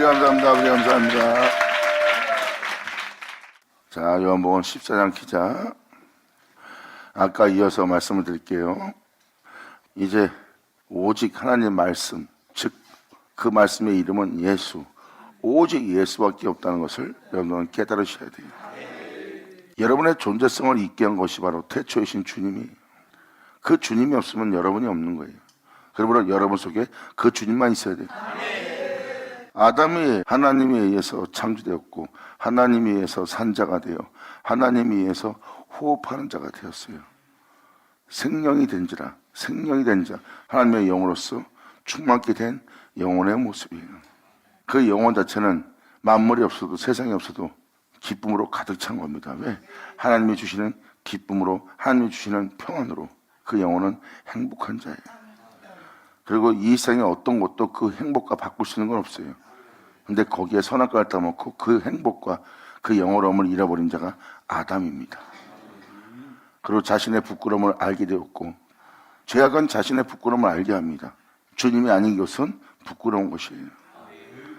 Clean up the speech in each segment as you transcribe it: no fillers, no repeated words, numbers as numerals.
감사합니다. 아버지 감사합니다. 자, 요한복음 14장 기자. 아까 이어서 말씀을 드릴게요. 이제 오직 하나님 말씀, 즉 그 말씀의 이름은 예수, 오직 예수밖에 없다는 것을 여러분은 깨달으셔야 돼요. 여러분의 존재성을 있게 한 것이 바로 태초이신 주님이, 그 주님이 없으면 여러분이 없는 거예요. 그러므로 여러분 속에 그 주님만 있어야 돼요. 아담이 하나님에 의해서 창조되었고 하나님에 의해서 산자가 되어 하나님에 의해서 호흡하는 자가 되었어요. 생명이 된지라, 생명이 된 자, 하나님의 영으로서 충만케 된 영혼의 모습이에요. 그 영혼 자체는 만물이 없어도 세상이 없어도 기쁨으로 가득 찬 겁니다. 왜? 하나님이 주시는 기쁨으로, 하나님이 주시는 평안으로 그 영혼은 행복한 자예요. 그리고 이 세상의 어떤 것도 그 행복과 바꿀 수 있는 건 없어요. 근데 거기에 선악과를 따먹고 그 행복과 그 영원함을 잃어버린 자가 아담입니다. 그리고 자신의 부끄러움을 알게 되었고, 죄악은 자신의 부끄러움을 알게 합니다. 주님이 아닌 것은 부끄러운 것이에요.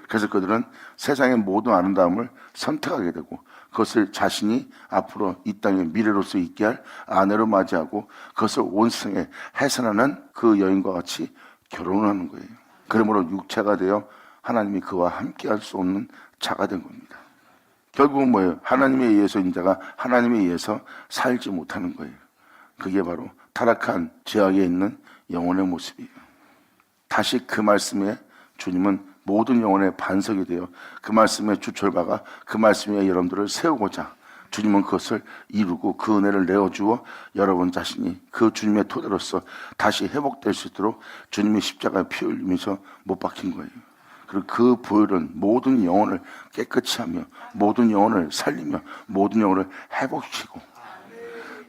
그래서 그들은 세상의 모든 아름다움을 선택하게 되고 그것을 자신이 앞으로 이 땅의 미래로서 있게 할 아내로 맞이하고 그것을 온 세상에 해산하는 그 여인과 같이 결혼을 하는 거예요. 그러므로 육체가 되어 하나님이 그와 함께 할 수 없는 자가 된 겁니다. 결국은 뭐예요? 하나님에 의해서 인자가 하나님에 의해서 살지 못하는 거예요. 그게 바로 타락한 죄악에 있는 영혼의 모습이에요. 다시 그 말씀에 주님은 모든 영혼의 반석이 되어 그 말씀의 주철바가 그 말씀에 여러분들을 세우고자 주님은 그것을 이루고 그 은혜를 내어주어 여러분 자신이 그 주님의 토대로서 다시 회복될 수 있도록 주님이 십자가에 피 흘리면서 못 박힌 거예요. 그리고 그 보혈은 모든 영혼을 깨끗이 하며 모든 영혼을 살리며 모든 영혼을 회복시키고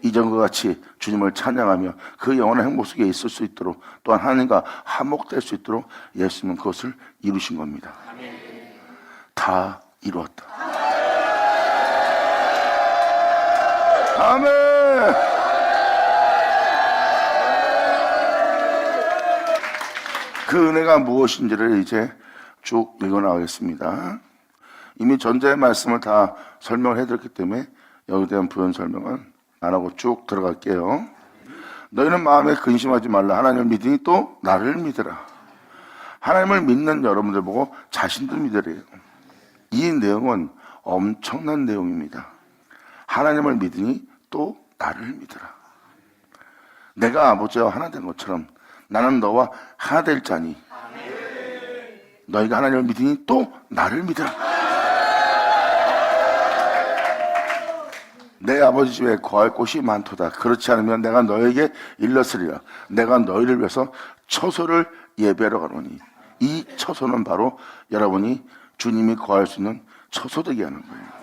이전과 같이 주님을 찬양하며 그 영원한 행복 속에 있을 수 있도록 또한 하나님과 화목될 수 있도록 예수님은 그것을 이루신 겁니다. 다 이루었다. 아멘. 그 은혜가 무엇인지를 이제 쭉 읽어나가겠습니다. 이미 전자의 말씀을 다 설명을 해드렸기 때문에 여기에 대한 부연 설명은 안 하고 쭉 들어갈게요. 너희는 마음에 근심하지 말라. 하나님을 믿으니 또 나를 믿으라. 하나님을 믿는 여러분들 보고 자신도 믿으래요. 이 내용은 엄청난 내용입니다. 하나님을 믿으니 또 나를 믿으라. 내가 아버지와 하나 된 것처럼 나는 너와 하나 될 자니 너희가 하나님을 믿으니 또 나를 믿으라. 내 아버지 집에 거할 곳이 많도다. 그렇지 않으면 내가 너에게 일렀으리라. 내가 너희를 위해서 처소를 예배하러 가노니. 이 처소는 바로 여러분이 주님이 거할 수 있는 처소되게 하는 거예요.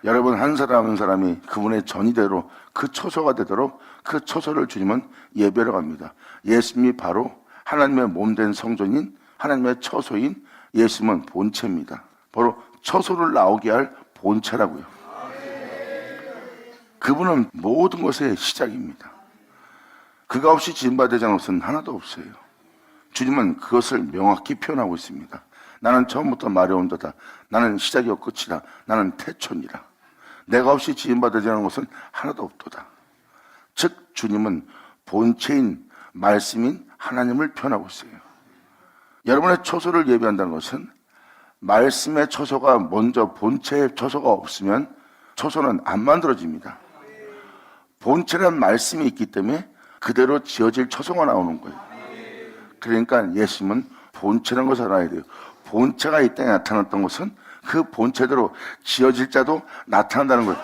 여러분 한 사람 한 사람이 그분의 전이대로 그 처소가 되도록 그 처소를 주님은 예배하러 갑니다. 예수님이 바로 하나님의 몸된 성전인 하나님의 처소인 예수님은 본체입니다. 바로 처소를 나오게 할 본체라고요. 그분은 모든 것의 시작입니다. 그가 없이 지음받은 것은 하나도 없어요. 주님은 그것을 명확히 표현하고 있습니다. 나는 처음부터 마려운도다. 나는 시작이요 끝이다. 나는 태초니라. 내가 없이 지음받은 것은 하나도 없도다. 즉 주님은 본체인 말씀인 하나님을 표현하고 있어요. 여러분의 처소를 예배한다는 것은 말씀의 처소가 먼저 본체의 처소가 없으면 처소는 안 만들어집니다. 본체란 말씀이 있기 때문에 그대로 지어질 처소가 나오는 거예요. 그러니까 예수님은 본체라는 것을 알아야 돼요. 본체가 이 땅에 나타났던 것은 그 본체대로 지어질 자도 나타난다는 거예요.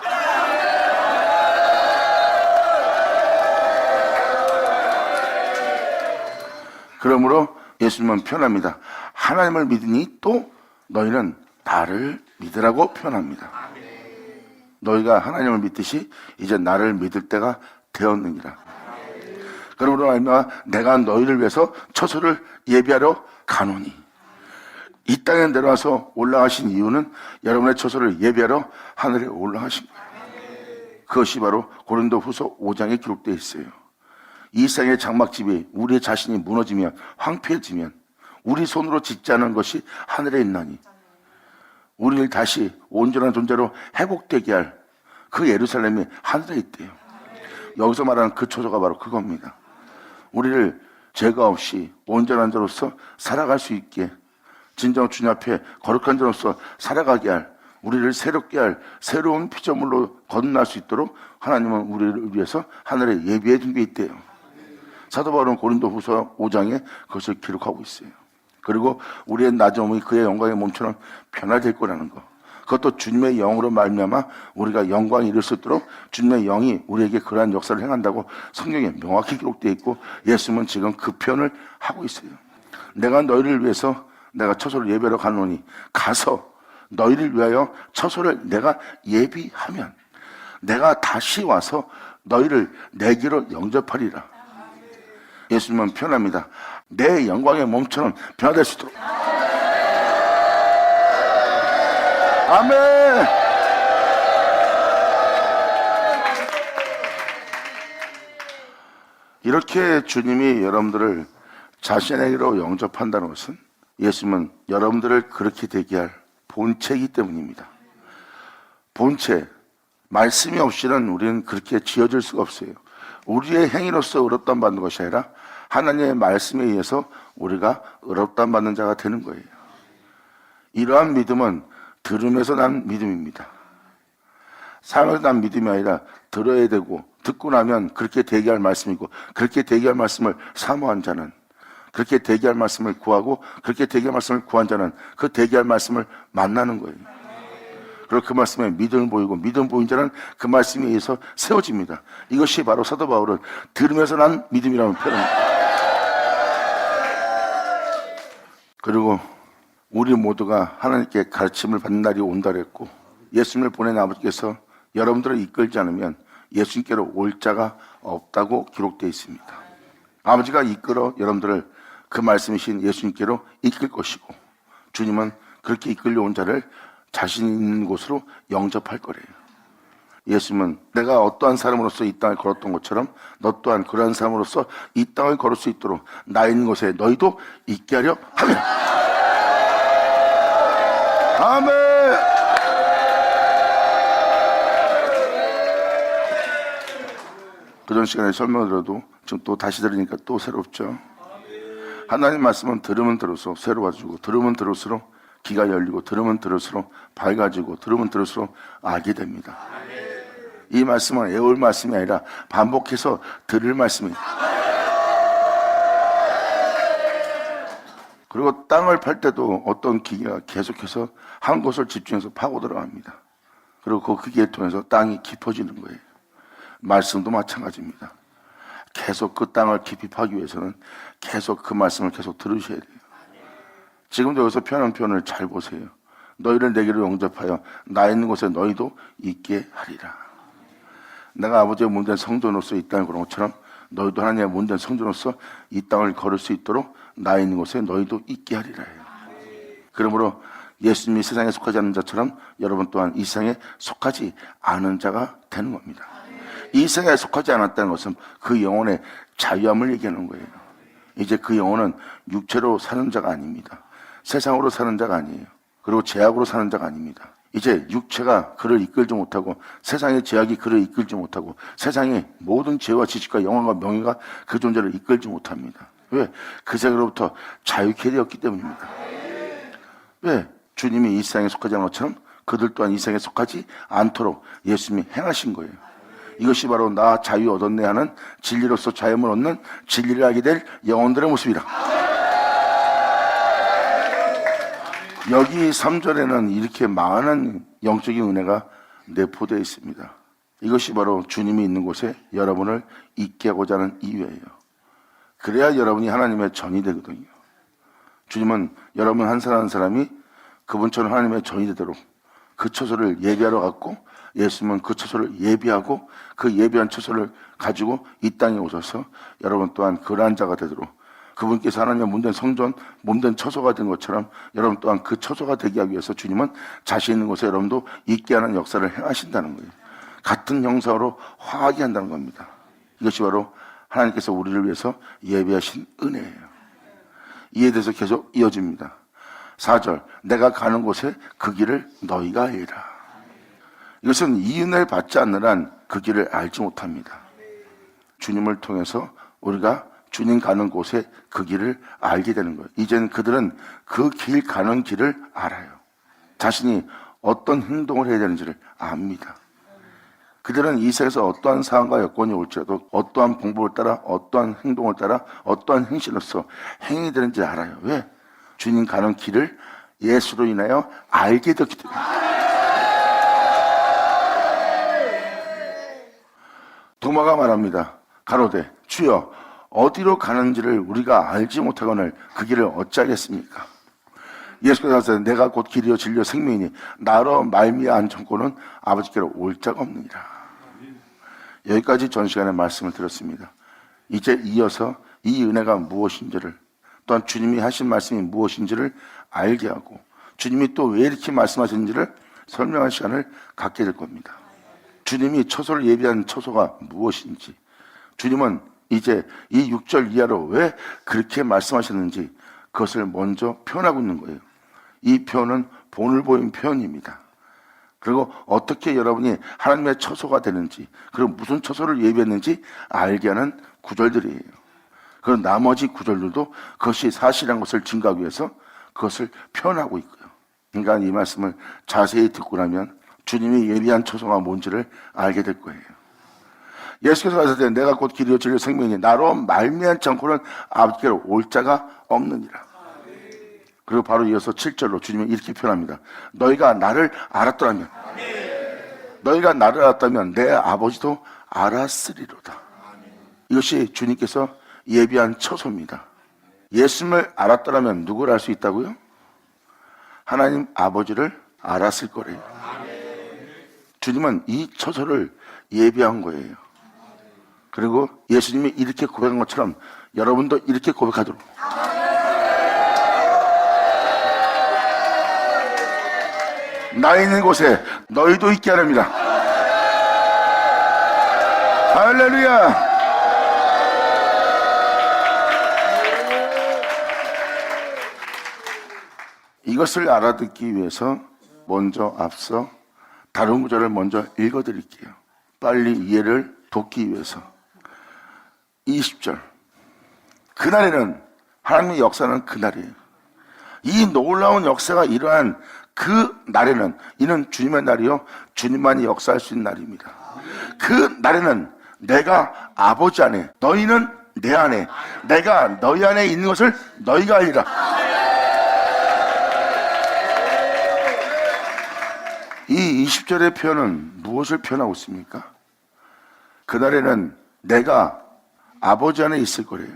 그러므로 예수님은 표현합니다. 하나님을 믿으니 또 너희는 나를 믿으라고 표현합니다. 너희가 하나님을 믿듯이 이제 나를 믿을 때가 되었느니라. 그러므로 말미암아 내가 너희를 위해서 처소를 예비하러 가노니. 이 땅에 내려와서 올라가신 이유는 여러분의 처소를 예비하러 하늘에 올라가신 거예요. 그것이 바로 고린도후서 5장에 기록되어 있어요. 이 세상의 장막집이 우리의 자신이 무너지면 황폐해지면 우리 손으로 짓지 않은 것이 하늘에 있나니 우리를 다시 온전한 존재로 회복되게 할 그 예루살렘이 하늘에 있대요. 여기서 말하는 그 초소가 바로 그겁니다. 우리를 죄가 없이 온전한 자로서 살아갈 수 있게, 진정 주님 앞에 거룩한 자로서 살아가게 할, 우리를 새롭게 할 새로운 피조물로 거듭날 수 있도록 하나님은 우리를 위해서 하늘에 예비해 둔 게 있대요. 사도 바울은 고린도후서 5장에 그것을 기록하고 있어요. 그리고 우리의 낮은 몸이 그의 영광의 몸처럼 변화될 거라는 거. 그것도 주님의 영으로 말미암아 우리가 영광이 이룰 수 있도록 주님의 영이 우리에게 그러한 역사를 행한다고 성경에 명확히 기록되어 있고, 예수님은 지금 그 표현을 하고 있어요. 내가 너희를 위해서 내가 처소를 예비하러 가노니 가서 너희를 위하여 처소를 내가 예비하면 내가 다시 와서 너희를 내게로 영접하리라. 예수님은 표현합니다. 내 영광의 몸처럼 변화될 수 있도록. 아멘. 이렇게 주님이 여러분들을 자신에게로 영접한다는 것은 예수님은 여러분들을 그렇게 되게 할 본체이기 때문입니다. 본체, 말씀이 없이는 우리는 그렇게 지어질 수가 없어요. 우리의 행위로서 의롭다함 받는 것이 아니라 하나님의 말씀에 의해서 우리가 의롭다함 받는 자가 되는 거예요. 이러한 믿음은 들음에서 난 믿음입니다. 사용에서 난 믿음이 아니라 들어야 되고, 듣고 나면 그렇게 되게 할 말씀이고, 그렇게 되게 할 말씀을 사모한 자는, 그렇게 되게 할 말씀을 구하고, 그렇게 되게 할 말씀을 구한 자는 그 되게 할 말씀을 만나는 거예요. 그리고 그 말씀에 믿음을 보이고, 믿음 보인 자는 그 말씀에 의해서 세워집니다. 이것이 바로 사도 바울은 들으면서 난 믿음이라는 표현입니다. 그리고 우리 모두가 하나님께 가르침을 받는 날이 온다 그랬고, 예수님을 보낸 아버지께서 여러분들을 이끌지 않으면 예수님께로 올 자가 없다고 기록되어 있습니다. 아버지가 이끌어 여러분들을 그 말씀이신 예수님께로 이끌 것이고, 주님은 그렇게 이끌려 온 자를 자신 있는 곳으로 영접할 거래요. 예수님은 내가 어떠한 사람으로서 이 땅을 걸었던 것처럼 너 또한 그러한 사람으로서 이 땅을 걸을 수 있도록 나 있는 곳에 너희도 있게 하려 함이라. 아멘. 그전 시간에 설명을 들어도 지금 또 다시 들으니까 또 새롭죠. 하나님 말씀은 들으면 들을수록 새로워지고, 들으면 들을수록 귀가 열리고, 들으면 들을수록 밝아지고, 들으면 들을수록 알게 됩니다. 이 말씀은 애올 말씀이 아니라 반복해서 들을 말씀입니다. 그리고 땅을 팔 때도 어떤 기계가 계속해서 한 곳을 집중해서 파고 들어갑니다. 그리고 그 기계를 통해서 땅이 깊어지는 거예요. 말씀도 마찬가지입니다. 계속 그 땅을 깊이 파기 위해서는 계속 그 말씀을 계속 들으셔야 돼요. 지금도 여기서 표현한 표현을 잘 보세요. 너희를 내게로 영접하여 나 있는 곳에 너희도 있게 하리라. 내가 아버지의 몸된 성전으로서 이 땅을 걸은 것처럼 너희도 하나님의 몸된 성전으로서 이 땅을 걸을 수 있도록 나 있는 곳에 너희도 있게 하리라 해요. 그러므로 예수님이 세상에 속하지 않는 자처럼 여러분 또한 이 세상에 속하지 않은 자가 되는 겁니다. 이 세상에 속하지 않았다는 것은 그 영혼의 자유함을 얘기하는 거예요. 이제 그 영혼은 육체로 사는 자가 아닙니다. 세상으로 사는 자가 아니에요. 그리고 죄악으로 사는 자가 아닙니다. 이제 육체가 그를 이끌지 못하고, 세상의 죄악이 그를 이끌지 못하고, 세상의 모든 죄와 지식과 영광과 명예가 그 존재를 이끌지 못합니다. 왜? 그 세계로부터 자유케 되었기 때문입니다. 왜? 주님이 이 세상에 속하지 않은 것처럼 그들 또한 이 세상에 속하지 않도록 예수님이 행하신 거예요. 이것이 바로 나 자유 얻었네 하는 진리로서 자유를 얻는 진리를 알게 될 영혼들의 모습이라. 여기 3절에는 이렇게 많은 영적인 은혜가 내포되어 있습니다. 이것이 바로 주님이 있는 곳에 여러분을 있게 하고자 하는 이유예요. 그래야 여러분이 하나님의 전이 되거든요. 주님은 여러분 한 사람 한 사람이 그분처럼 하나님의 전이 되도록 그 처소를 예비하러 갔고, 예수님은 그 처소를 예비하고 그 예비한 처소를 가지고 이 땅에 오셔서 여러분 또한 그러한 자가 되도록, 그분께서 하나님의 몸된 성전, 몸된 처소가 된 것처럼 여러분 또한 그 처소가 되게 하기 위해서 주님은 자신 있는 곳에 여러분도 있게 하는 역사를 행하신다는 거예요. 같은 형상으로 화하게 한다는 겁니다. 이것이 바로 하나님께서 우리를 위해서 예비하신 은혜예요. 이에 대해서 계속 이어집니다. 4절 내가 가는 곳에 그 길을 너희가 알리라. 이것은 이 은혜를 받지 않는 한 그 길을 알지 못합니다. 주님을 통해서 우리가 주님 가는 곳에 그 길을 알게 되는 거예요. 이제는 그들은 그 길 가는 길을 알아요. 자신이 어떤 행동을 해야 되는지를 압니다. 그들은 이 세상에서 어떠한 상황과 여건이 올지라도 어떠한 방법을 따라 어떠한 행동을 따라 어떠한 행실로서 행해야 되는지 알아요. 왜? 주님 가는 길을 예수로 인하여 알게 되기 때문에. 도마가 말합니다. 가로되 주여 어디로 가는지를 우리가 알지 못하거늘 그 길을 어찌하겠습니까? 예수께서 하시되 내가 곧 길이요 진리요 생명이니 나로 말미암은 정권은 아버지께로 올 자가 없느니라. 여기까지 전 시간에 말씀을 드렸습니다. 이제 이어서 이 은혜가 무엇인지를, 또한 주님이 하신 말씀이 무엇인지를 알게 하고 주님이 또 왜 이렇게 말씀하셨는지를 설명할 시간을 갖게 될 겁니다. 주님이 처소를 예비한 처소가 무엇인지, 주님은 이제 이 6절 이하로 왜 그렇게 말씀하셨는지 그것을 먼저 표현하고 있는 거예요. 이 표현은 본을 보인 표현입니다. 그리고 어떻게 여러분이 하나님의 처소가 되는지, 그리고 무슨 처소를 예비했는지 알게 하는 구절들이에요. 그리고 나머지 구절들도 그것이 사실한 것을 증거하기 위해서 그것을 표현하고 있고요. 그러니까 이 말씀을 자세히 듣고 나면 주님이 예비한 처소가 뭔지를 알게 될 거예요. 예수께서 가시되 내가 곧 길이요 진리요 생명이니 나로 말미암지 않고는 아버지께로 올 자가 없느니라. 그리고 바로 이어서 7절로 주님은 이렇게 표현합니다. 너희가 나를 알았더라면, 너희가 나를 알았다면 내 아버지도 알았으리로다. 이것이 주님께서 예비한 처소입니다. 예수님을 알았더라면 누구를 알 수 있다고요? 하나님 아버지를 알았을 거래요. 주님은 이 처소를 예비한 거예요. 그리고 예수님이 이렇게 고백한 것처럼 여러분도 이렇게 고백하도록, 나 있는 곳에 너희도 있게 하렵니다. 할렐루야. 이것을 알아듣기 위해서 먼저 앞서 다른 구절을 먼저 읽어드릴게요. 빨리 이해를 돕기 위해서. 20절. 그날에는, 하나님의 역사는 그날이에요. 이 놀라운 역사가 일어난 그 날에는, 이는 주님의 날이요 주님만이 역사할 수 있는 날입니다. 그 날에는 내가 아버지 안에, 너희는 내 안에, 내가 너희 안에 있는 것을 너희가 알리라. 이 20절의 표현은 무엇을 표현하고 있습니까? 그날에는 내가 아버지 안에 있을 거래요.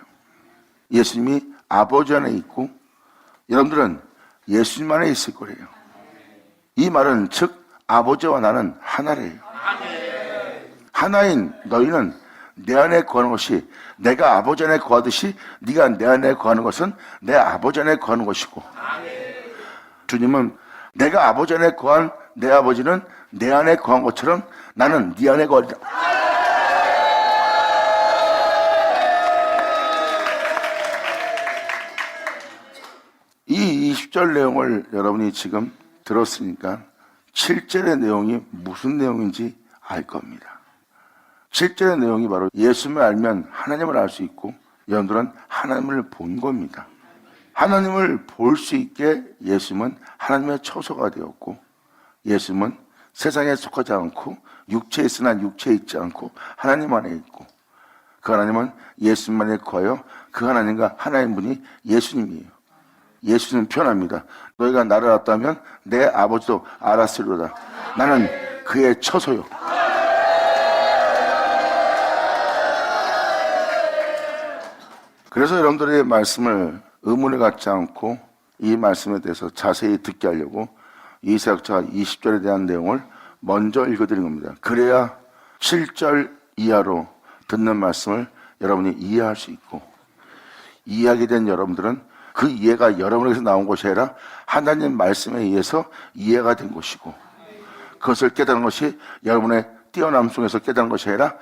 예수님이 아버지 안에 있고 여러분들은 예수님 안에 있을 거래요. 이 말은 즉 아버지와 나는 하나래요. 하나인 너희는 내 안에 거하는 것이, 내가 아버지 안에 거하듯이 네가 내 안에 거하는 것은 내 아버지 안에 거하는 것이고, 주님은 내가 아버지 안에 거한 내 아버지는 내 안에 거한 것처럼 나는 네 안에 거하리라. 이 20절 내용을 여러분이 지금 들었으니까 7절의 내용이 무슨 내용인지 알 겁니다. 7절의 내용이 바로 예수님을 알면 하나님을 알 수 있고 여러분들은 하나님을 본 겁니다. 하나님을 볼 수 있게 예수님은 하나님의 처소가 되었고, 예수님은 세상에 속하지 않고 육체에 있으나 육체에 있지 않고 하나님 안에 있고, 그 하나님은 예수님만에 거하여 그 하나님과 하나인 분이 예수님이에요. 예수님 표현합니다. 너희가 나를 알았다면 내 아버지도 알았으리로다. 나는 그의 처소요. 그래서 여러분들의 말씀을 의문을 갖지 않고 이 말씀에 대해서 자세히 듣게 하려고 이사역자가 20절에 대한 내용을 먼저 읽어드린 겁니다. 그래야 7절 이하로 듣는 말씀을 여러분이 이해할 수 있고, 이해하게 된 여러분들은 그 이해가 여러분에게서 나온 것이 아니라 하나님 말씀에 의해서 이해가 된 것이고, 그것을 깨달은 것이 여러분의 뛰어남 속에서 깨달은 것이 아니라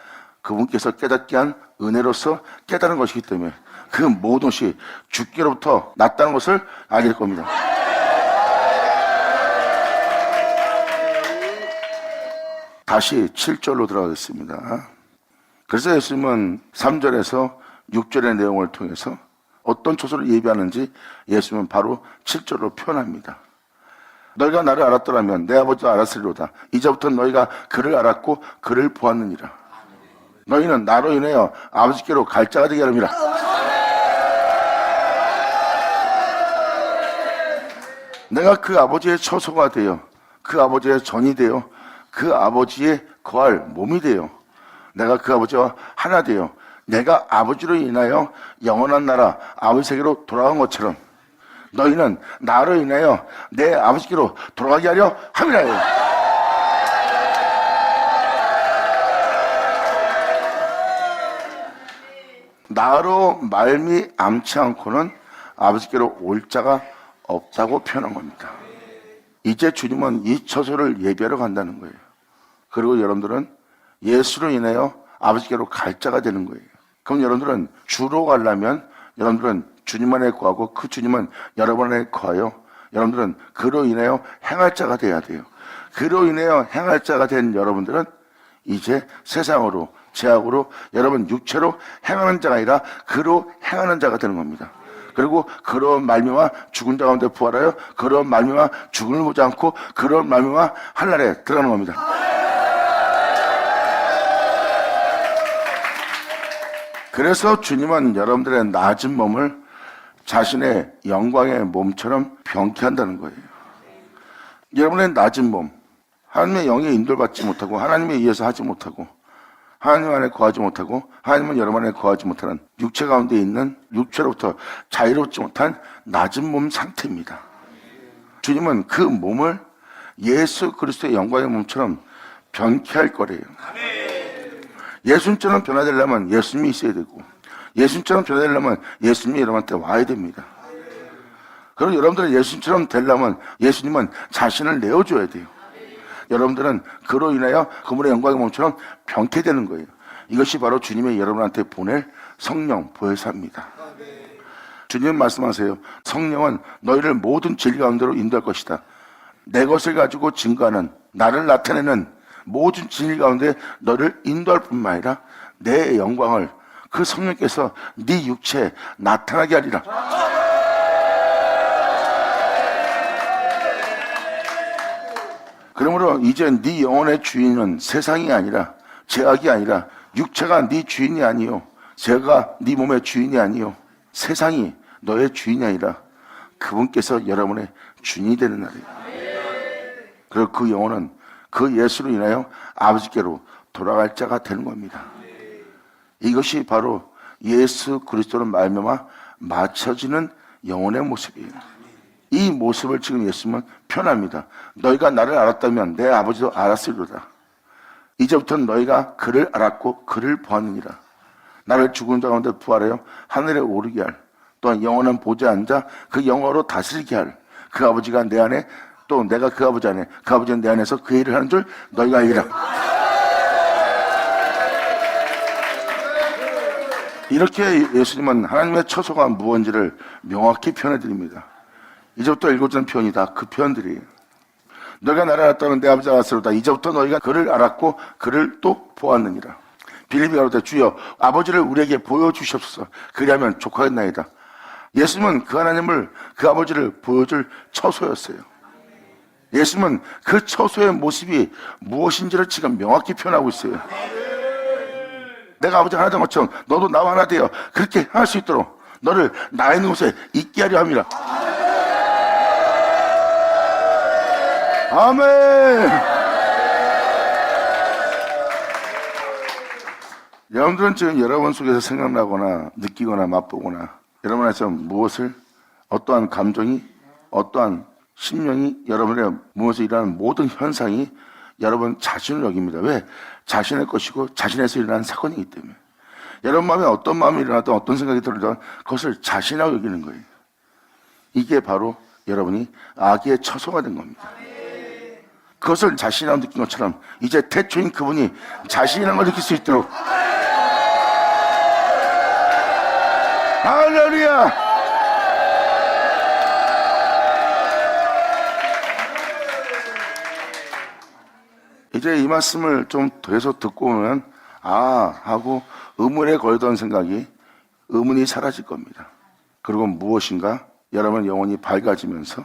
그분께서 깨닫게 한 은혜로서 깨달은 것이기 때문에 그 모든 것이 주께로부터 났다는 것을 알게 될 겁니다. 다시 7절로 들어가겠습니다. 그래서 예수님은 3절에서 6절의 내용을 통해서 어떤 초소를 예비하는지 예수님은 바로 7절로 표현합니다. 너희가 나를 알았더라면 내 아버지도 알았으리로다. 이제부터 너희가 그를 알았고 그를 보았느니라. 너희는 나로 인하여 아버지께로 갈 자가 되게 하느니라. 내가 그 아버지의 처소가 되어 그 아버지의 전이 되어 그 아버지의 거할 몸이 되어 내가 그 아버지와 하나 되어 내가 아버지로 인하여 영원한 나라 아버지에게로 돌아간 것처럼 너희는 나로 인하여 내 아버지께로 돌아가게 하려 함이라요. 나로 말미암지 않고는 아버지께로 올 자가 없다고 표현한 겁니다. 이제 주님은 이 처소를 예비하러 간다는 거예요. 그리고 여러분들은 예수로 인하여 아버지께로 갈 자가 되는 거예요. 그럼 여러분들은 주로 가려면 여러분들은 주님 안에 거하고 그 주님은 여러분 안에 거하여 여러분들은 그로 인하여 행할 자가 돼야 돼요. 그로 인하여 행할 자가 된 여러분들은 이제 세상으로 죄악으로 여러분 육체로 행하는 자가 아니라 그로 행하는 자가 되는 겁니다. 그리고 그런 말미암아 죽은 자 가운데 부활하여 그런 말미암아 죽음을 보지 않고 그런 말미암아 하늘에 들어가는 겁니다. 그래서 주님은 여러분들의 낮은 몸을 자신의 영광의 몸처럼 병케한다는 거예요. 여러분의 낮은 몸, 하나님의 영에 인도받지 못하고 하나님에 의해서 하지 못하고 하나님 안에 거하지 못하고 하나님은 여러분 안에 거하지 못하는 육체 가운데 있는 육체로부터 자유롭지 못한 낮은 몸 상태입니다. 주님은 그 몸을 예수 그리스도의 영광의 몸처럼 변케할 거래요. 예수님처럼 변화되려면 예수님이 있어야 되고 예수님처럼 변화되려면 예수님이 여러분한테 와야 됩니다. 그럼 여러분들은 예수님처럼 되려면 예수님은 자신을 내어줘야 돼요. 여러분들은 그로 인하여 그분의 영광의 몸처럼 변케되는 거예요. 이것이 바로 주님의 여러분한테 보낼 성령 보혜사입니다. 주님 말씀하세요. 성령은 너희를 모든 진리 가운데로 인도할 것이다. 내 것을 가지고 증거하는 나를 나타내는 모든 진리 가운데 너를 인도할 뿐만 아니라 내 영광을 그 성령께서 네 육체에 나타나게 하리라. 그러므로 이제 네 영혼의 주인은 세상이 아니라 죄악이 아니라 육체가 네 주인이 아니요 죄가 네 몸의 주인이 아니요 세상이 너의 주인이 아니라 그분께서 여러분의 주인이 되는 날이에요. 그리고 그 영혼은 그 예수로 인하여 아버지께로 돌아갈 자가 되는 겁니다. 이것이 바로 예수 그리스도로 말미암아 맞춰지는 영혼의 모습이에요. 이 모습을 지금 예수님은 표현합니다. 너희가 나를 알았다면 내 아버지도 알았으리로다. 이제부터는 너희가 그를 알았고 그를 보았느니라. 나를 죽은 자 가운데 부활하여 하늘에 오르게 할 또한 영원한 보좌에 앉아 그 영광으로 다스리게 할 그 아버지가 내 안에 또 내가 그 아버지 안에 그 아버지는 내 안에서 그 일을 하는 줄 너희가 알리라. 이렇게 예수님은 하나님의 처소가 무언지를 명확히 표현해 드립니다. 이제부터 읽어주는 표현이다. 그 표현들이에요. 너희가 나를 알았다면 내 아버지가 알았으로다. 이제부터 너희가 그를 알았고 그를 또 보았느니라. 빌립이 가로되 주여 아버지를 우리에게 보여주시옵소서. 그리하면 족하겠나이다. 예수님은 그 하나님을 그 아버지를 보여줄 처소였어요. 예수님은 그 처소의 모습이 무엇인지를 지금 명확히 표현하고 있어요. 내가 아버지 하나 된 것처럼 너도 나와 하나 되어 그렇게 할 수 있도록 너를 나 있는 곳에 있게 하려 함이라. 아멘. 여러분들은 지금 여러분 속에서 생각나거나 느끼거나 맛보거나 여러분 안에서 무엇을 어떠한 감정이 어떠한 심령이 여러분의 무엇에 일어나는 모든 현상이 여러분 자신을 여깁니다. 왜? 자신의 것이고 자신에서 일어나는 사건이기 때문에 여러분 마음에 어떤 마음이 일어나든 어떤 생각이 들든 그것을 자신이라고 여기는 거예요. 이게 바로 여러분이 아기의 처소가 된 겁니다. 그것을 자신이라고 느낀 것처럼 이제 태초인 그분이 자신이라는 걸 느낄 수 있도록 할렐루야. 이제 이 말씀을 좀 더해서 듣고 오면 하고 의문에 걸던 생각이 의문이 사라질 겁니다. 그리고 무엇인가 여러분 영혼이 밝아지면서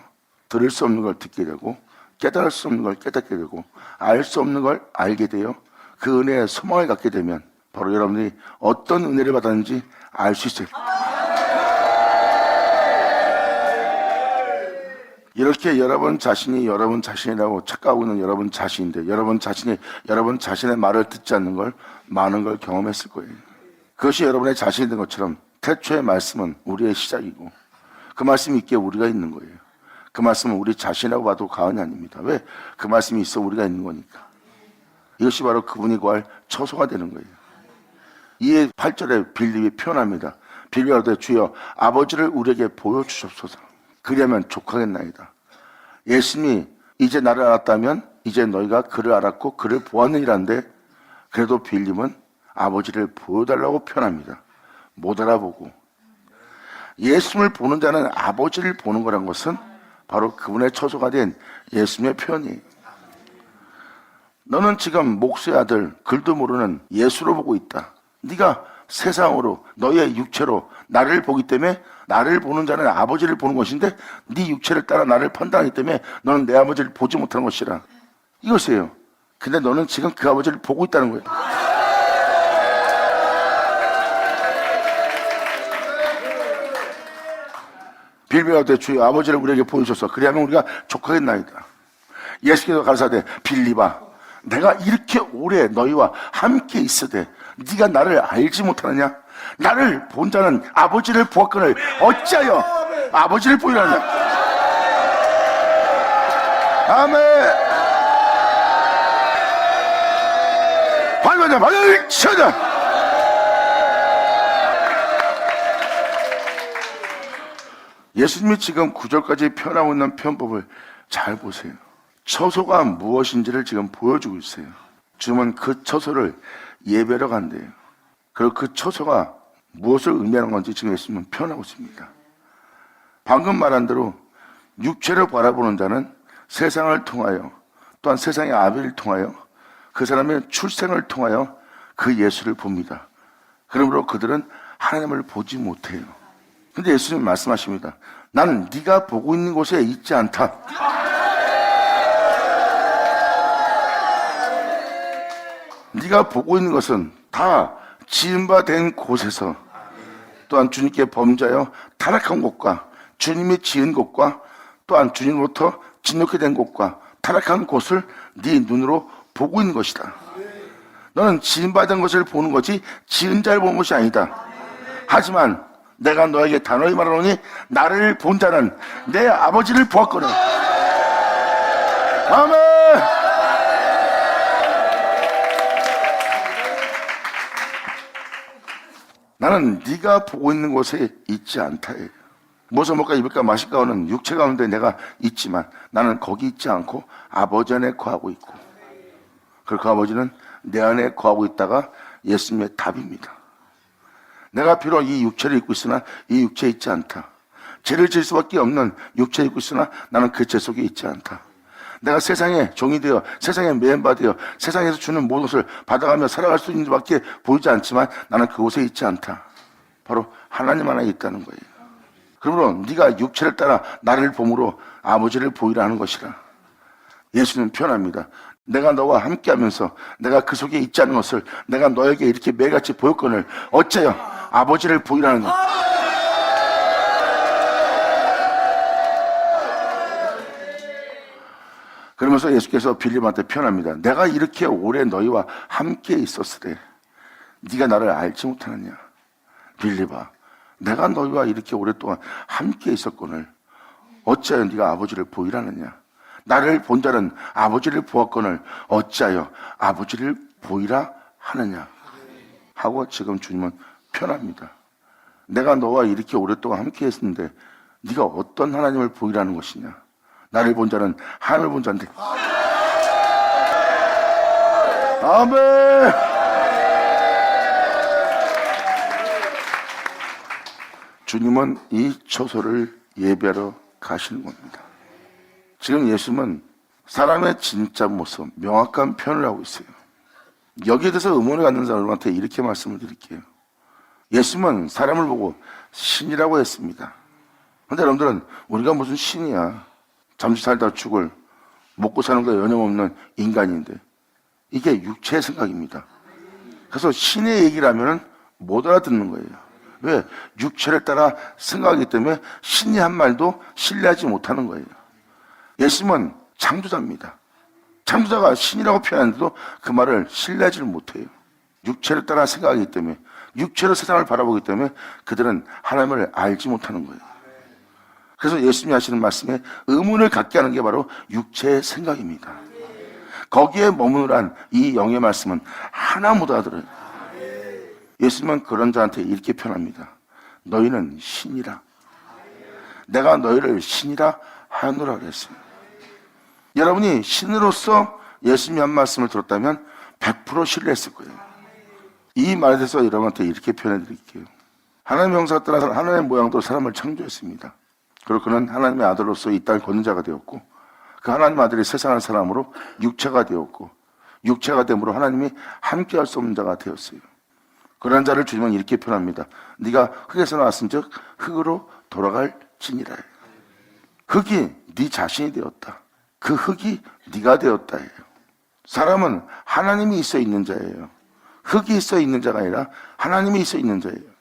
들을 수 없는 걸 듣게 되고 깨달을 수 없는 걸 깨닫게 되고 알 수 없는 걸 알게 되어 그 은혜에 소망을 갖게 되면 바로 여러분이 어떤 은혜를 받았는지 알 수 있어요. 이렇게 여러분 자신이 여러분 자신이라고 착각하고 있는 여러분 자신인데 여러분 자신이 여러분 자신의 말을 듣지 않는 걸 많은 걸 경험했을 거예요. 그것이 여러분의 자신이 된 것처럼 태초의 말씀은 우리의 시작이고 그 말씀이 있기에 우리가 있는 거예요. 그 말씀은 우리 자신이라고 봐도 과언이 아닙니다. 왜? 그 말씀이 있어 우리가 있는 거니까. 이것이 바로 그분이 구할 처소가 되는 거예요. 이에 8절에 빌립이 표현합니다. 빌립이 이르되 주여 아버지를 우리에게 보여주옵소서. 그리하면 족하겠나이다. 예수님이 이제 나를 알았다면 이제 너희가 그를 알았고 그를 보았느니라는데 그래도 빌립은 아버지를 보여달라고 표현합니다. 못 알아보고 예수님을 보는 자는 아버지를 보는 거란 것은 바로 그분의 처소가 된 예수님의 표현이에요. 너는 지금 목수의 아들 글도 모르는 예수로 보고 있다. 네가 세상으로 너의 육체로 나를 보기 때문에 나를 보는 자는 아버지를 보는 것인데 네 육체를 따라 나를 판단하기 때문에 너는 내 아버지를 보지 못하는 것이라. 이것이에요. 근데 너는 지금 그 아버지를 보고 있다는 거예요. 빌립이가 되 주여 아버지를 우리에게 보여줘서 그리하면 우리가 족하겠나이다. 예수께서 가르사되 빌립아 내가 이렇게 오래 너희와 함께 있으되 네가 나를 알지 못하느냐? 나를 본 자는 아버지를 보았거늘 어찌하여 아버지를 보이느냐? 아멘. 발견자 발견자. 예수님이 지금 9절까지 표현하고 있는 표현법을 잘 보세요. 처소가 무엇인지를 지금 보여주고 있어요. 주님은 그 처소를 예배로 간대요. 그리고 그 처소가 무엇을 의미하는 건지 지금 예수님은 표현하고 있습니다. 방금 말한 대로 육체를 바라보는 자는 세상을 통하여 또한 세상의 아비를 통하여 그 사람의 출생을 통하여 그 예수를 봅니다. 그러므로 그들은 하나님을 보지 못해요. 근데 예수님은 말씀하십니다. 나는 네가 보고 있는 곳에 있지 않다. 네가 보고 있는 것은 다 지은 바 된 곳에서 또한 주님께 범죄하여 타락한 곳과 주님이 지은 곳과 또한 주님으로부터 진노케 된 곳과 타락한 곳을 네 눈으로 보고 있는 것이다. 너는 지은 바 된 것을 보는 거지 지은 자를 보는 것이 아니다. 하지만 내가 너에게 단호히 말하노니 나를 본 자는 내 아버지를 보았거늘. 아멘. 나는 네가 보고 있는 곳에 있지 않다. 무엇을 먹을까 입을까 마실까 하는 육체 가운데 내가 있지만 나는 거기 있지 않고 아버지 안에 거하고 있고 그리고 그 아버지는 내 안에 거하고 있다가 예수님의 답입니다. 내가 비록 이 육체를 입고 있으나 이 육체에 있지 않다. 죄를 지을 수밖에 없는 육체에 입고 있으나 나는 그 죄 속에 있지 않다. 내가 세상의 종이 되어 세상의 멤버 되어 세상에서 주는 모든 것을 받아가며 살아갈 수 있는 수밖에 보이지 않지만 나는 그곳에 있지 않다. 바로 하나님 안에 있다는 거예요. 그러므로 네가 육체를 따라 나를 봄으로 아버지를 보이라 하는 것이라. 예수는 표현합니다. 내가 너와 함께하면서 내가 그 속에 있지 않은 것을 내가 너에게 이렇게 매일같이 보였거늘 어째요 아버지를 보이라는 것. 그러면서 예수께서 빌립한테 표현합니다. 내가 이렇게 오래 너희와 함께 있었으되 네가 나를 알지 못하느냐. 빌립아 내가 너희와 이렇게 오랫동안 함께 있었거늘 어찌하여 네가 아버지를 보이라느냐. 나를 본 자는 아버지를 보았거늘 어찌하여 아버지를 보이라 하느냐 하고 지금 주님은 표현합니다. 내가 너와 이렇게 오랫동안 함께 했는데 네가 어떤 하나님을 보이라는 것이냐. 나를 본 자는 하나님을 본 자인데. 아멘. 주님은 이 처소를 예배하러 가시는 겁니다. 지금 예수님은 사람의 진짜 모습, 명확한 표현을 하고 있어요. 여기에 대해서 의문을 갖는 사람한테 이렇게 말씀을 드릴게요. 예수님은 사람을 보고 신이라고 했습니다. 그런데 여러분들은 우리가 무슨 신이야. 잠시 살다 죽을, 먹고 사는 거 여념없는 인간인데 이게 육체의 생각입니다. 그래서 신의 얘기를 하면 못 알아듣는 거예요. 왜? 육체를 따라 생각하기 때문에 신이 한 말도 신뢰하지 못하는 거예요. 예수님은 창조자입니다. 창조자가 신이라고 표현하는데도 그 말을 신뢰하지를 못해요. 육체를 따라 생각하기 때문에, 육체로 세상을 바라보기 때문에 그들은 하나님을 알지 못하는 거예요. 그래서 예수님이 하시는 말씀에 의문을 갖게 하는 게 바로 육체의 생각입니다. 거기에 머무르란 이 영의 말씀은 하나 못 알아들어요. 예수님은 그런 자한테 이렇게 표현합니다. 너희는 신이라. 내가 너희를 신이라 하노라 그랬어요. 여러분이 신으로서 예수님이 한 말씀을 들었다면 100% 신뢰했을 거예요. 이 말에 대해서 여러분한테 이렇게 표현해 드릴게요. 하나님의 형상을 따라 하나님의 모양대로 사람을 창조했습니다. 그리고 그는 하나님의 아들로서 이 땅을 걷는 자가 되었고, 그 하나님의 아들이 세상을 사람으로 육체가 되었고, 육체가 됨으로 하나님이 함께할 수 없는 자가 되었어요. 그런 자를 주님은 이렇게 표현합니다. 네가 흙에서 나왔은즉 흙으로 돌아갈지니라. 흙이 네 자신이 되었다. 그 흙이 네가 되었다 해요. 사람은 하나님이 있어 있는 자예요. 흙이 있어 있는 자가 아니라 하나님이 있어 있는 자예요.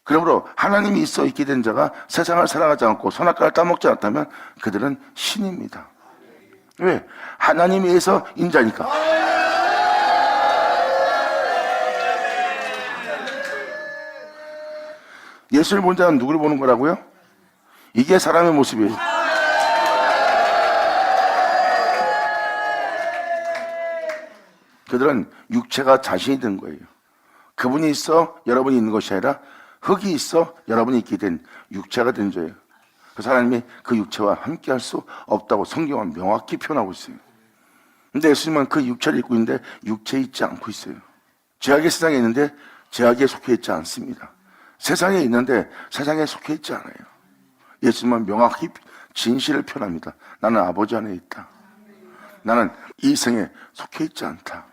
그러므로 하나님이 있어 있게 된 자가 세상을 살아가지 않고 선악과를 따먹지 않다면 그들은 신입니다. 왜? 하나님에 의해서 인자니까. 예수를 본 자는 누구를 보는 거라고요? 이게 사람의 모습이에요. 그들은 육체가 자신이 된 거예요. 그분이 있어 여러분이 있는 것이 아니라 흙이 있어 여러분이 있게 된 육체가 된 자예요. 그래서 하나님이 그 육체와 함께 할 수 없다고 성경은 명확히 표현하고 있어요. 근데 예수님은 그 육체를 입고 있는데 육체에 있지 않고 있어요. 죄악의 세상에 있는데 죄악에 속해 있지 않습니다. 세상에 있는데 세상에 속해 있지 않아요. 예수님은 명확히 진실을 표현합니다. 나는 아버지 안에 있다. 나는 이 생에 속해 있지 않다.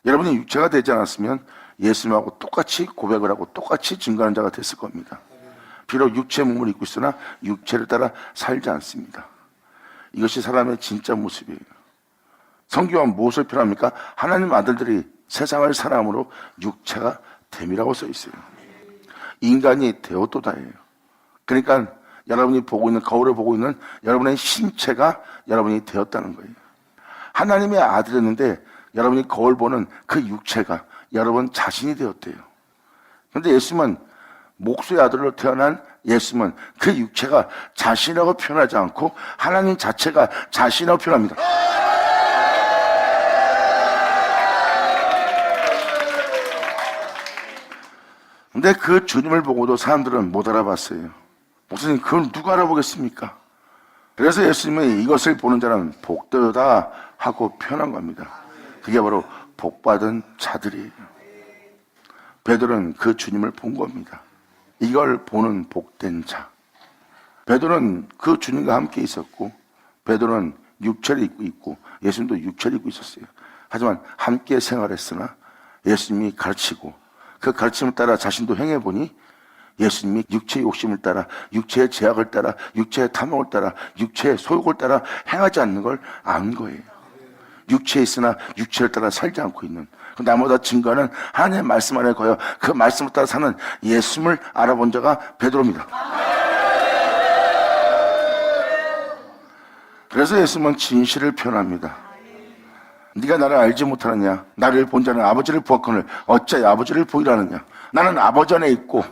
여러분이 육체가 되지 않았으면 예수님하고 똑같이 고백을 하고 똑같이 증거하는 자가 됐을 겁니다. 비록 육체의 몸을 입고 있으나 육체를 따라 살지 않습니다. 이것이 사람의 진짜 모습이에요. 성경은 무엇을 표현합니까? 하나님 아들들이 세상을 사람으로 육체가 됨이라고 써 있어요. 인간이 되었도다예요. 그러니까 여러분이 보고 있는, 거울을 보고 있는 여러분의 신체가 여러분이 되었다는 거예요. 하나님의 아들이었는데 여러분이 거울 보는 그 육체가 여러분 자신이 되었대요. 그런데 예수님은 목수의 아들로 태어난 예수님은 그 육체가 자신이라고 표현하지 않고 하나님 자체가 자신이라고 표현합니다. 근데 그 주님을 보고도 사람들은 못 알아봤어요. 목사님, 그걸 누가 알아보겠습니까? 그래서 예수님은 이것을 보는 자는 복되다 하고 표현한 겁니다. 그게 바로 복받은 자들이에요. 베드로는 그 주님을 본 겁니다. 이걸 보는 복된 자. 베드로는 그 주님과 함께 있었고, 베드로는 육체를 입고 있고, 예수님도 육체를 입고 있었어요. 하지만 함께 생활했으나 예수님이 가르치고 그 가르침을 따라 자신도 행해보니 예수님이 육체의 욕심을 따라, 육체의 제약을 따라, 육체의 탐욕을 따라, 육체의 소욕을 따라 행하지 않는 걸 안 거예요. 육체에 있으나 육체를 따라 살지 않고 있는, 나보다 증거하는 하나님의 말씀 안에 거여 그 말씀을 따라 사는 예수님을 알아본 자가 베드로입니다. 그래서 예수님은 진실을 표현합니다. 네가 나를 알지 못하느냐? 나를 본 자는 아버지를 보았거늘 어찌하여 아버지를 보이라느냐? 나는 아버지 안에 있고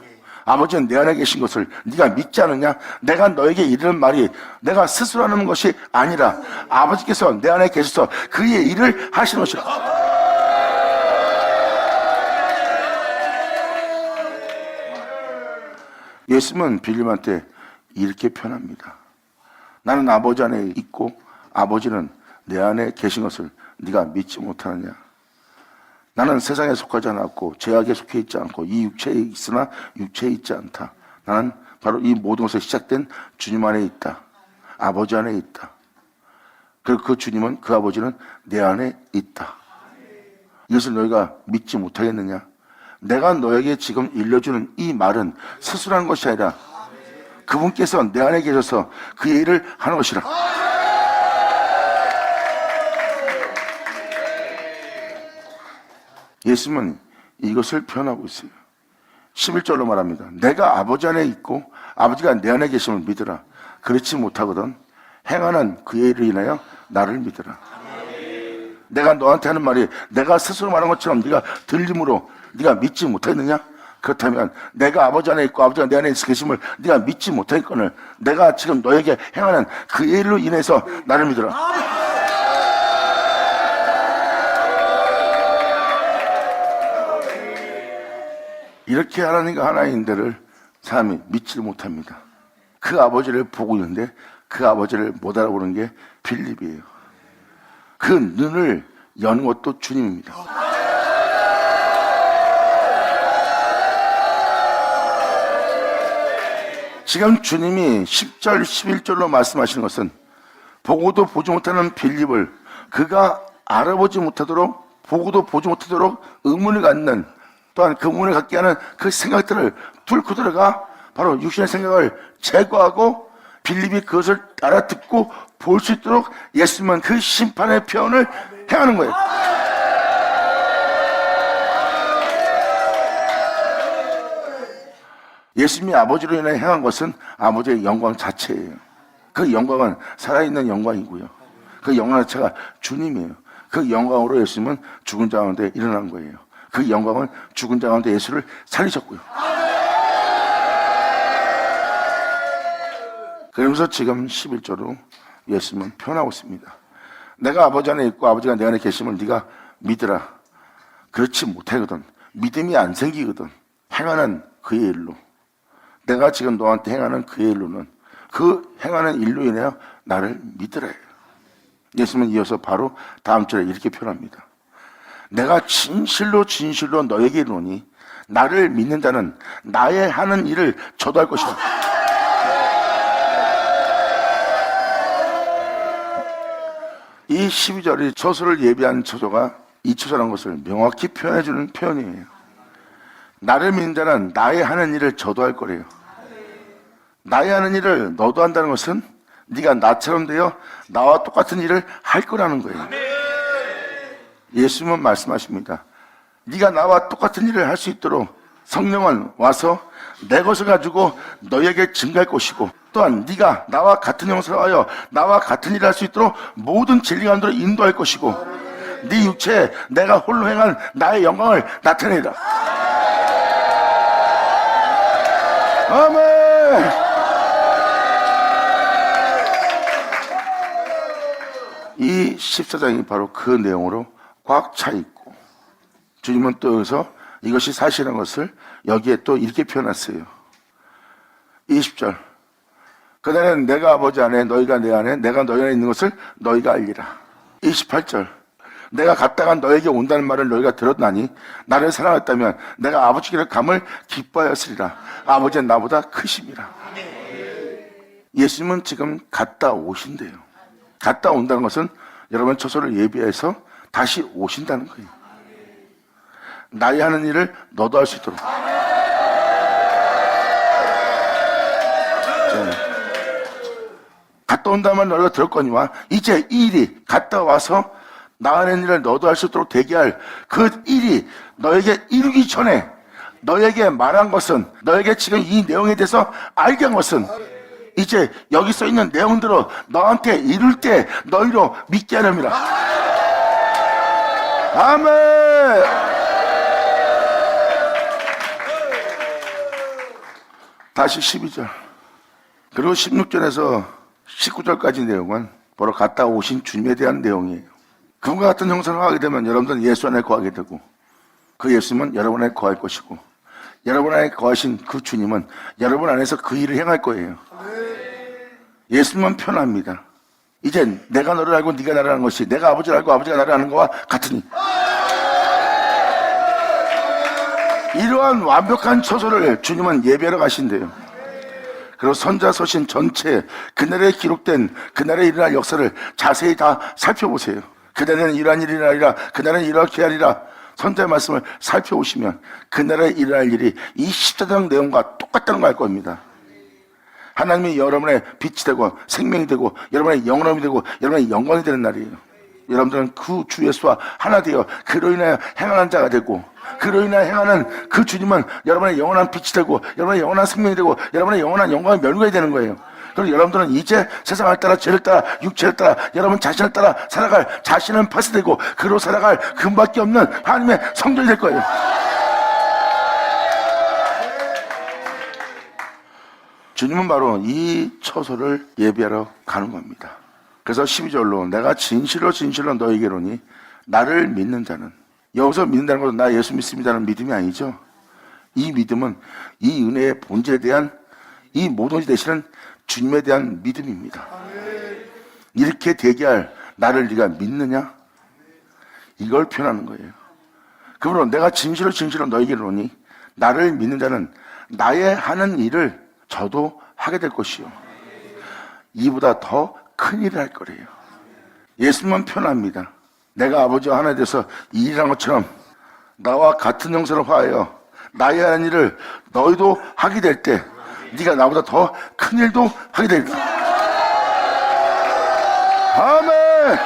아버지는 내 안에 계신 것을 네가 믿지 않느냐? 내가 너에게 이르는 말이 내가 스스로 하는 것이 아니라 아버지께서 내 안에 계셔서 그의 일을 하시는 것이라. 예수님은 빌림한테 이렇게 표현합니다. 나는 아버지 안에 있고 아버지는 내 안에 계신 것을 네가 믿지 못하느냐? 나는 세상에 속하지 않았고 죄악에 속해 있지 않고 이 육체에 있으나 육체에 있지 않다. 나는 바로 이 모든 것에 시작된 주님 안에 있다. 아버지 안에 있다. 그리고 그 주님은, 그 아버지는 내 안에 있다. 이것을 너희가 믿지 못하겠느냐? 내가 너에게 지금 일러주는 이 말은 스스로 하는 것이 아니라 그분께서 내 안에 계셔서 그 일을 하는 것이라. 예수님은 이것을 표현하고 있어요. 11절로 말합니다. 내가 아버지 안에 있고 아버지가 내 안에 계심을 믿으라. 그렇지 못하거든 행하는 그의 일을 인하여 나를 믿으라. 내가 너한테 하는 말이 내가 스스로 말한 것처럼 네가 들림으로 네가 믿지 못하겠느냐? 그렇다면 내가 아버지 안에 있고 아버지가 내 안에 계심을 네가 믿지 못하겠거늘 내가 지금 너에게 행하는 그 일로 인해서 나를 믿으라. 이렇게 하나님과 하나님들을 사람이 믿지를 못합니다. 그 아버지를 보고 있는데 그 아버지를 못 알아보는 게 빌립이에요. 그 눈을 여는 것도 주님입니다. 지금 주님이 10절, 11절로 말씀하시는 것은 보고도 보지 못하는 빌립을 그가 알아보지 못하도록 보고도 보지 못하도록 의문을 갖는 또한 그 의문을 갖게 하는 그 생각들을 뚫고 들어가 바로 육신의 생각을 제거하고 빌립이 그것을 알아듣고 볼 수 있도록 예수님은 그 심판의 표현을 행하는 거예요. 예수님이 아버지로 인해 행한 것은 아버지의 영광 자체예요. 그 영광은 살아있는 영광이고요. 그 영광 자체가 주님이에요. 그 영광으로 예수님은 죽은 자 가운데 일어난 거예요. 그 영광은 죽은 자 가운데 예수를 살리셨고요. 그러면서 지금 11절로 예수님은 표현하고 있습니다. 내가 아버지 안에 있고 아버지가 내 안에 계심을 네가 믿으라. 그렇지 못하거든 믿음이 안 생기거든 행하는 그의 일로 내가 지금 너한테 행하는 그의 일로는 그 행하는 일로 인하여 나를 믿으라. 예수님은 이어서 바로 다음 절에 이렇게 표현합니다. 내가 진실로 진실로 너에게 이르노니 나를 믿는 자는 나의 하는 일을 저도 할 것이다. 이 12절이 처소를 예비한 처소가 이 처소라는 것을 명확히 표현해주는 표현이에요. 나를 믿는 자는 나의 하는 일을 저도 할 거래요. 나의 하는 일을 너도 한다는 것은 네가 나처럼 되어 나와 똑같은 일을 할 거라는 거예요. 예수님은 말씀하십니다. 네가 나와 똑같은 일을 할 수 있도록 성령은 와서 내 것을 가지고 너에게 증가할 것이고 또한 네가 나와 같은 형상을 하여 나와 같은 일을 할 수 있도록 모든 진리 가운데로 인도할 것이고 네 육체에 내가 홀로 행한 나의 영광을 나타내리라. 아멘. 이 14장이 바로 그 내용으로 꽉 차 있고 주님은 또 여기서 이것이 사실인 것을 여기에 또 이렇게 표현했어요. 20절 그날은 내가 아버지 안에 너희가 내 안에 내가 너희 안에 있는 것을 너희가 알리라. 28절 내가 갔다가 너에게 온다는 말을 너희가 들었나니 나를 사랑했다면 내가 아버지께로 감을 기뻐하였으리라. 아버지는 나보다 크심이라. 예수님은 지금 갔다 오신대요. 갔다 온다는 것은 여러분 처소를 예비해서 다시 오신다는 거예요. 나의 하는 일을 너도 할 수 있도록. 갔다 온다면 너희가 들었거니와 이제 이 일이 갔다 와서 나 하는 일을 너도 할 수 있도록 대기할 그 일이 너에게 이루기 전에 너에게 말한 것은 너에게 지금 이 내용에 대해서 알게 한 것은 이제 여기 써 있는 내용대로 너한테 이룰 때 너희로 믿게 하렵니다. 아멘. 다시 12절 그리고 16절에서 19절까지 내용은 바로 갔다 오신 주님에 대한 내용이에요. 그분과 같은 형상을 하게 되면 여러분들은 예수 안에 거하게 되고 그 예수님은 여러분 안에 거할 것이고 여러분 안에 거하신 그 주님은 여러분 안에서 그 일을 행할 거예요. 예수님은 편합니다. 이제 내가 너를 알고 네가 나를 아는 것이 내가 아버지를 알고 아버지가 나를 아는 것과 같으니 이러한 완벽한 처소를 주님은 예배하러 가신대요. 그리고 선자 서신 전체 그날에 기록된 그날에 일어날 역사를 자세히 다 살펴보세요. 그날에는 이러한 일이 일어나리라, 그날에는 이렇게 하리라. 선자의 말씀을 살펴보시면 그날에 일어날 일이 이 십자장 내용과 똑같다는 걸 알 겁니다. 하나님이 여러분의 빛이 되고 생명이 되고 여러분의 영원함이 되고 여러분의 영광이 되는 날이에요. 여러분들은 그 주 예수와 하나 되어 그로 인하여 행하는 자가 되고, 그로 인하여 행하는 그 주님은 여러분의 영원한 빛이 되고 여러분의 영원한 생명이 되고 여러분의 영원한 영광의 멸류관이 되는 거예요. 그리고 여러분들은 이제 세상을 따라, 죄를 따라, 육체를 따라, 여러분 자신을 따라 살아갈, 자신은 파쇄되고 그로 살아갈 금밖에 없는 하나님의 성전이 될 거예요. 주님은 바로 이 처소를 예비하러 가는 겁니다. 그래서 12절로 내가 진실로 진실로 너에게로니 나를 믿는 자는, 여기서 믿는다는 것은 나 예수 믿습니다는 믿음이 아니죠. 이 믿음은 이 은혜의 본질에 대한, 이 모든 것이 되시는 주님에 대한 믿음입니다. 이렇게 대기할 나를 네가 믿느냐? 이걸 표현하는 거예요. 그러므로 내가 진실로 진실로 너에게로니 나를 믿는 자는 나의 하는 일을 저도 하게 될 것이요, 이보다 더 큰 일을 할 거래요. 예수님은 표현합니다. 내가 아버지와 하나 돼서 이 일한 것처럼 나와 같은 형상을 화하여 나의 하는 일을 너희도 하게 될 때 네가 나보다 더 큰 일도 하게 될 거야. 아멘.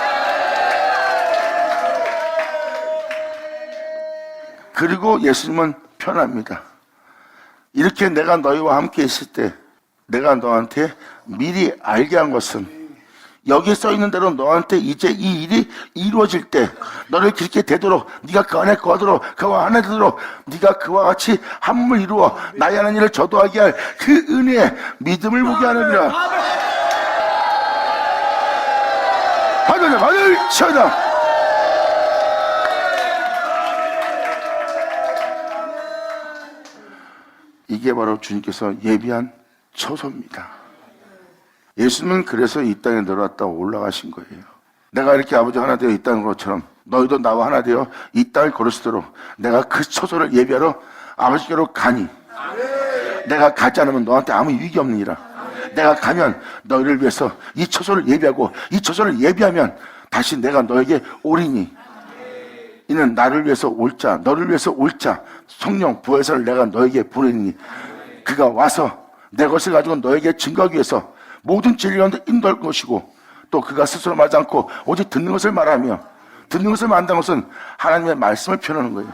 그리고 예수님은 표현합니다. 이렇게 내가 너희와 함께 있을 때 내가 너한테 미리 알게 한 것은, 여기 써 있는 대로 너한테 이제 이 일이 이루어질 때 너를 그렇게 되도록, 네가 그 안에 거하도록, 그와 하나 되도록, 네가 그와 같이 한 몸을 이루어 나의 하는 일을 저도하게 할 그 은혜의 믿음을 보게 하느니라. 하늘 쳐다. 이게 바로 주님께서 예비한 처소입니다. 예수님은 그래서 이 땅에 내려왔다 올라가신 거예요. 내가 이렇게 아버지 하나 되어 있다는 것처럼 너희도 나와 하나 되어 이 땅을 걸으시도록 내가 그 처소를 예비하러 아버지께로 가니, 내가 가지 않으면 너한테 아무 유익이 없느니라. 내가 가면 너희를 위해서 이 처소를 예비하고, 이 처소를 예비하면 다시 내가 너에게 오리니, 이는 나를 위해서 올 자, 너를 위해서 올 자, 성령 부활사를 내가 너에게 보내니 그가 와서 내 것을 가지고 너에게 증거하기 위해서 모든 진리 가운데 인도할 것이고, 또 그가 스스로 말하지 않고 오직 듣는 것을 말하며, 듣는 것을 말한다는 것은 하나님의 말씀을 표현하는 거예요.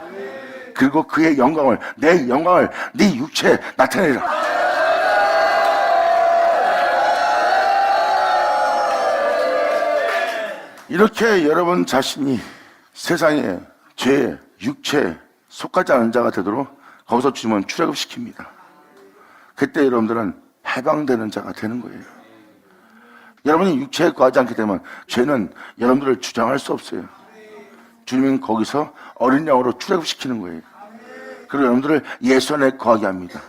그리고 그의 영광을, 내 영광을 네 육체에 나타내라. 이렇게 여러분 자신이 세상에 죄, 육체에 속하지 않은 자가 되도록 거기서 주님은 출애굽시킵니다. 그때 여러분들은 해방되는 자가 되는 거예요. 여러분이 육체에 거하지 않게 되면 죄는 여러분들을 주장할 수 없어요. 주님은 거기서 어린 양으로 출애굽시키는 거예요. 그리고 여러분들을 예수 안에 거하게 합니다.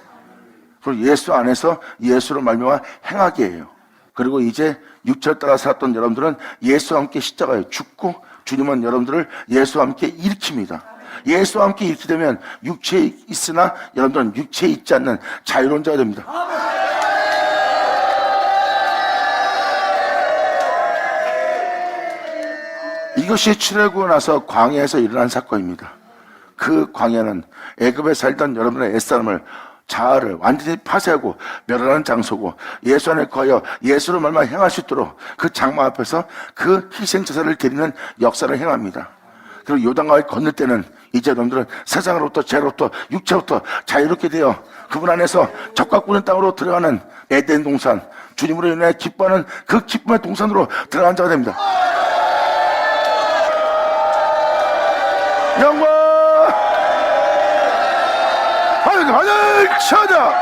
그리고 예수 안에서 예수로 말미암아 행하게 해요. 그리고 이제 육체를 따라 살았던 여러분들은 예수와 함께 십자가에 죽고, 주님은 여러분들을 예수와 함께 일으킵니다. 예수와 함께 이렇게 되면 육체에 있으나 여러분들은 육체에 있지 않는 자유로운 자가 됩니다. 이것이 출애굽하고 나서 광야에서 일어난 사건입니다. 그 광야는 애굽에 살던 여러분의 옛사람을, 자아를 완전히 파쇄하고 멸하는 장소고, 예수 안에 거하여 예수로 말만 행할 수 있도록 그 장막 앞에서 그 희생제사를 드리는 역사를 행합니다. 그리고 요단강을 건널 때는 이제 여러분들은 세상으로부터, 죄로부터, 육체로부터 자유롭게 되어 그분 안에서 적과 꾸는 땅으로 들어가는 에덴 동산, 주님으로 인해 기뻐하는 그 기쁨의 동산으로 들어간 자가 됩니다. 영광! 하늘 쳐다!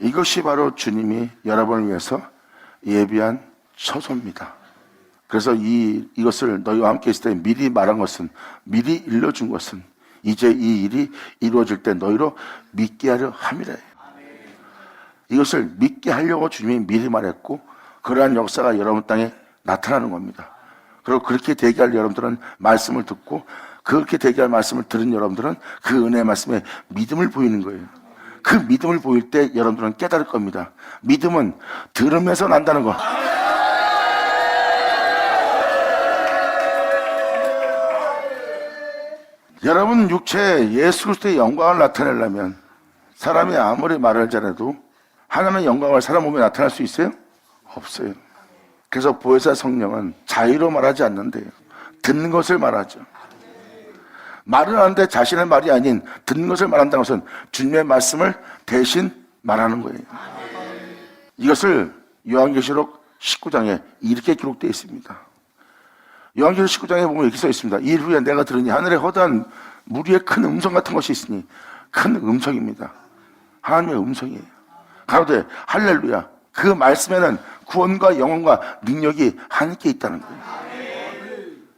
이것이 바로 주님이 여러분을 위해서 예비한 처소입니다. 그래서 이것을 너희와 함께 있을 때 미리 말한 것은, 미리 일러준 것은 이제 이 일이 이루어질 때 너희로 믿게 하려 함이라. 이것을 믿게 하려고 주님이 미리 말했고, 그러한 역사가 여러분 땅에 나타나는 겁니다. 그리고 그렇게 대기할 여러분들은 말씀을 듣고 그렇게 되게 할 말씀을 들은 여러분들은 그 은혜의 말씀에 믿음을 보이는 거예요. 그 믿음을 보일 때 여러분들은 깨달을 겁니다. 믿음은 들으면서 난다는 거. 여러분 육체에 예수 그리스도의 영광을 나타내려면 사람이 아무리 말을 잘해도 하나님의 영광을 사람 몸에 나타날 수 있어요? 없어요. 그래서 보혜사 성령은 자유로 말하지 않는데요. 듣는 것을 말하죠. 말을 하는데 자신의 말이 아닌 듣는 것을 말한다는 것은 주님의 말씀을 대신 말하는 거예요. 이것을 요한계시록 19장에 이렇게 기록되어 있습니다. 요한계시록 19장에 보면 이렇게 써 있습니다. 이 일 후에 내가 들으니 하늘에 허다한 무리의 큰 음성 같은 것이 있으니 큰 음성입니다. 하나님의 음성이에요. 가로되 할렐루야. 그 말씀에는 구원과 영원과 능력이 함께 있다는 거예요.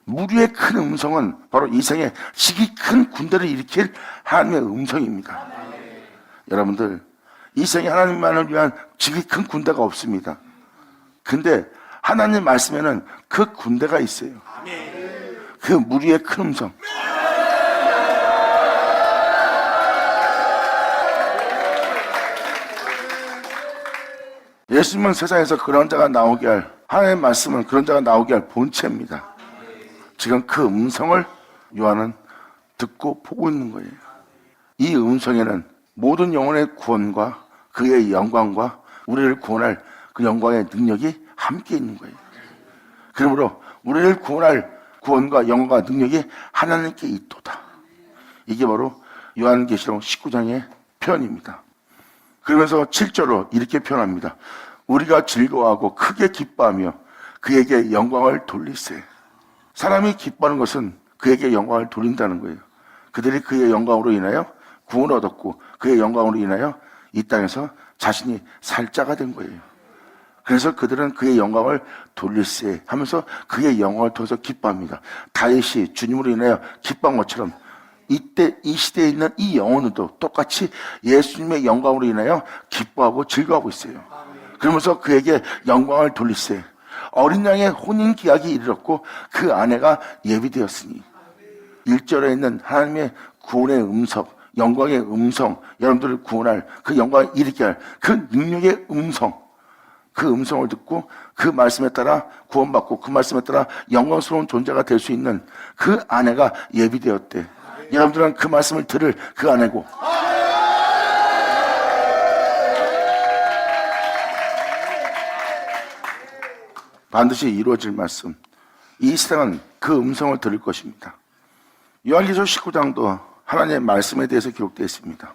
무리의 큰 음성은 바로 이 생에 지극히 큰 군대를 일으킬 하나님의 음성입니다. 여러분들 이 생에 하나님만을 위한 지극히 큰 군대가 없습니다. 근데 하나님 말씀에는 그 군대가 있어요. 그 무리의 큰 음성. 예수님은 세상에서 그런 자가 나오게 할, 하나님의 말씀은 그런 자가 나오게 할 본체입니다. 지금 그 음성을 요한은 듣고 보고 있는 거예요. 이 음성에는 모든 영혼의 구원과 그의 영광과 우리를 구원할 그 영광의 능력이 함께 있는 거예요. 그러므로 우리를 구원할 구원과 영광과 능력이 하나님께 있도다. 이게 바로 요한계시록 19장의 표현입니다. 그러면서 7절로 이렇게 표현합니다. 우리가 즐거워하고 크게 기뻐하며 그에게 영광을 돌리세. 사람이 기뻐하는 것은 그에게 영광을 돌린다는 거예요. 그들이 그의 영광으로 인하여 구원을 얻었고 그의 영광으로 인하여 이 땅에서 자신이 살자가 된 거예요. 그래서 그들은 그의 영광을 돌릴세 하면서 그의 영광을 통해서 기뻐합니다. 다윗이 주님으로 인하여 기뻐한 것처럼 이때 이 시대에 있는 이 영혼들도 똑같이 예수님의 영광으로 인하여 기뻐하고 즐거워하고 있어요. 그러면서 그에게 영광을 돌릴세. 어린 양의 혼인 기약이 이르렀고 그 아내가 예비되었으니 1절에 있는 하나님의 구원의 음성, 영광의 음성, 여러분들을 구원할 그 영광을 일으키게 할 그 능력의 음성, 그 음성을 듣고 그 말씀에 따라 구원받고 그 말씀에 따라 영광스러운 존재가 될 수 있는 그 아내가 예비되었대. 여러분들은 그 말씀을 들을 그 아내고 반드시 이루어질 말씀. 이 세상은 그 음성을 들을 것입니다. 요한계시록 19장도 하나님의 말씀에 대해서 기록되어 있습니다.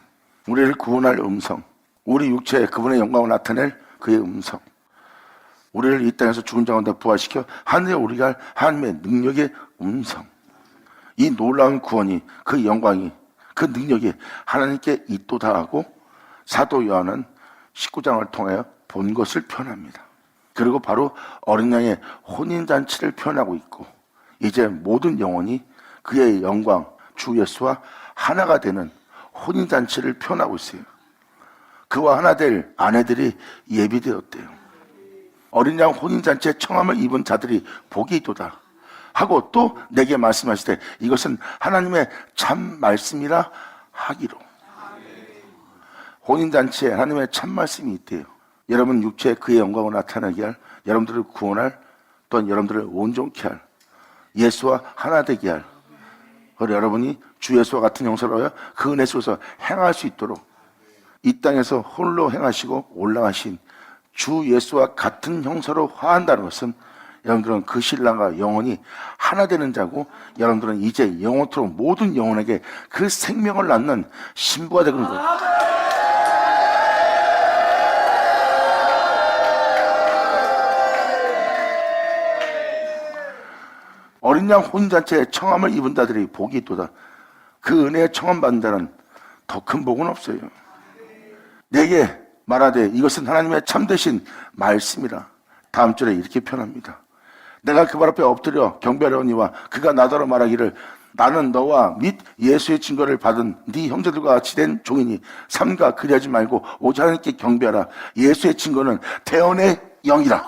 우리를 구원할 음성, 우리 육체에 그분의 영광을 나타낼 그의 음성, 우리를 이 땅에서 죽은 자 가운데 부활시켜 하늘에 오르게 할 하나님의 능력의 음성. 이 놀라운 구원이, 그 영광이, 그 능력이 하나님께 있도다 하고 사도 요한은 19장을 통하여 본 것을 표현합니다. 그리고 바로 어린 양의 혼인잔치를 표현하고 있고 이제 모든 영혼이 그의 영광, 주 예수와 하나가 되는 혼인잔치를 표현하고 있어요. 그와 하나 될 아내들이 예비되었대요. 어린 양 혼인잔치에 청함을 입은 자들이 복이 있도다 하고 또 내게 말씀하시되 이것은 하나님의 참 말씀이라 하기로. 혼인잔치에 하나님의 참 말씀이 있대요. 여러분 육체에 그의 영광을 나타나게 할, 여러분들을 구원할, 또한 여러분들을 온전케 할, 예수와 하나 되게 할, 그리고 여러분이 주 예수와 같은 형사로 하여 그 은혜 속에서 행할 수 있도록 이 땅에서 홀로 행하시고 올라가신 주 예수와 같은 형사로 화한다는 것은 여러분들은 그 신랑과 영혼이 하나 되는 자고 여러분들은 이제 영원토록 모든 영혼에게 그 생명을 낳는 신부가 되는 거예요. 어린 양 혼인잔치에 청함을 입은 자들이 복이 있도다. 그 은혜에 청함받는 자는 더 큰 복은 없어요. 내게 말하되 이것은 하나님의 참되신 말씀이라. 다음 절에 이렇게 표현합니다. 내가 그 발 앞에 엎드려 경배하려니와 그가 나더러 말하기를 나는 너와 및 예수의 증거를 받은 네 형제들과 같이 된 종이니 삼가 그리하지 말고 오직 하나님께 경배하라. 예수의 증거는 대언의 영이라.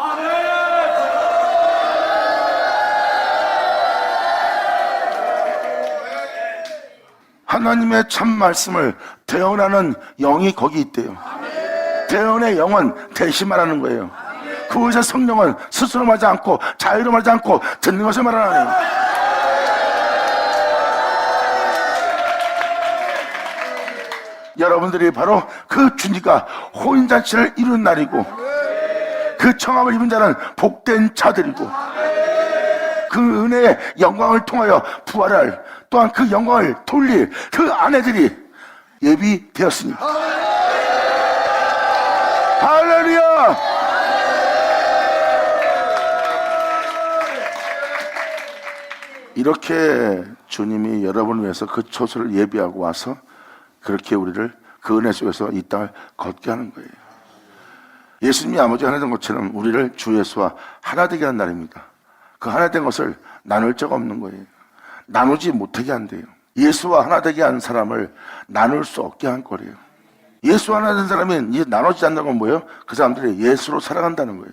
하나님의 참 말씀을 대언하는 영이 거기 있대요. 대언의 영은 대신 말하는 거예요. 그 의사 성령은 스스로 말하지 않고 자유로 말하지 않고 듣는 것을 말하는 거예요. 여러분들이 바로 그 주니까 혼인잔치를 이룬 날이고, 그 청함을 입은 자는 복된 자들이고, 그 은혜의 영광을 통하여 부활할, 또한 그 영광을 돌릴 그 아내들이 예비되었으니까. 할렐루야! 이렇게 주님이 여러분을 위해서 그 초소를 예비하고 와서 그렇게 우리를 그 은혜 속에서 이 땅을 걷게 하는 거예요. 예수님이 아버지가 하나 된 것처럼 우리를 주 예수와 하나 되게 한 날입니다. 그 하나 된 것을 나눌 자가 없는 거예요. 나누지 못하게 한대요. 예수와 하나 되게 한 사람을 나눌 수 없게 한 거래요. 예수와 하나 된 사람이 이제 나누지 않는 건 뭐예요? 그 사람들이 예수로 살아간다는 거예요.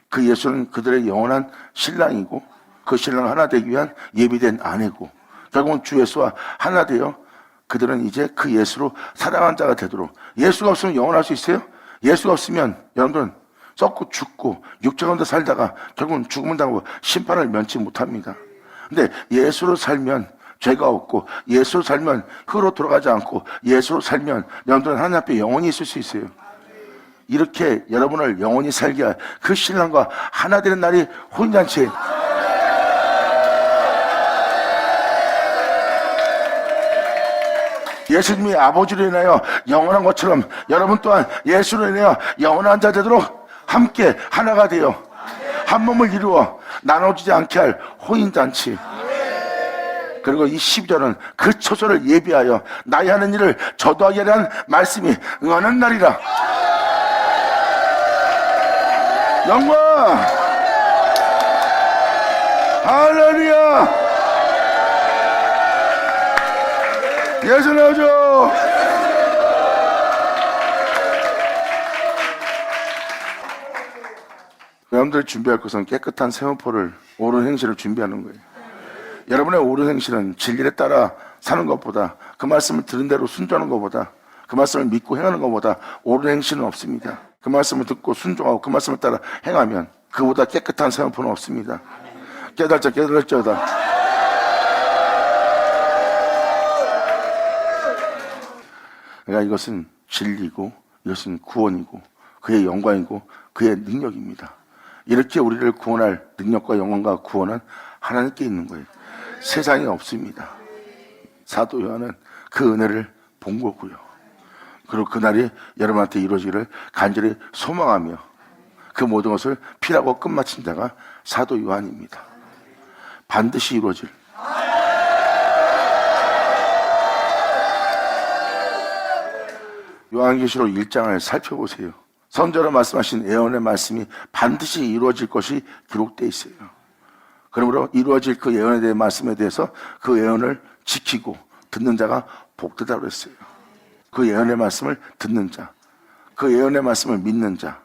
그 예수는 그들의 영원한 신랑이고, 그 신랑을 하나 되기 위한 예비된 아내고, 결국은 주 예수와 하나 되어 그들은 이제 그 예수로 살아가는 자가 되도록. 예수가 없으면 영원할 수 있어요? 예수가 없으면 여러분들은 썩고 죽고 육체 가운데 살다가 결국은 죽음을 당하고 심판을 면치 못합니다. 근데 예수로 살면 죄가 없고, 예수로 살면 흙으로 돌아가지 않고, 예수로 살면 여러분들은 하나님 앞에 영원히 있을 수 있어요. 이렇게 여러분을 영원히 살게 할 그 신랑과 하나 되는 날이 혼인잔치. 예수님이 아버지로 인하여 영원한 것처럼 여러분 또한 예수로 인하여 영원한 자 되도록 함께 하나가 되어 한 몸을 이루어 나눠지지 않게 할 혼인잔치. 그리고 이 12절은 그 초소를 예비하여 나의 하는 일을 저도하게 하는 말씀이 응하는 날이라. 영광! 할렐루야! 예수 나오죠. 여러분들이 준비할 것은 깨끗한 세마포를, 옳은 행실을 준비하는 거예요. 여러분의 옳은 행실은 진리에 따라 사는 것보다, 그 말씀을 들은 대로 순종하는 것보다, 그 말씀을 믿고 행하는 것보다 옳은 행실은 없습니다. 그 말씀을 듣고 순종하고 그 말씀을 따라 행하면 그보다 깨끗한 세마포는 없습니다. 깨달을지어다. 그러니까 이것은 진리고, 이것은 구원이고, 그의 영광이고, 그의 능력입니다. 이렇게 우리를 구원할 능력과 영광과 구원은 하나님께 있는 거예요. 세상에 없습니다. 사도 요한은 그 은혜를 본 거고요. 그리고 그날이 여러분한테 이루어지기를 간절히 소망하며 그 모든 것을 피라고 끝마친 자가 사도 요한입니다. 반드시 이루어질. 요한계시록 1장을 살펴보세요. 선자로 말씀하신 예언의 말씀이 반드시 이루어질 것이 기록되어 있어요. 그러므로 이루어질 그 예언에 대한 말씀에 대해서 그 예언을 지키고 듣는 자가 복되다고 했어요. 그 예언의 말씀을 듣는 자, 그 예언의 말씀을 믿는 자,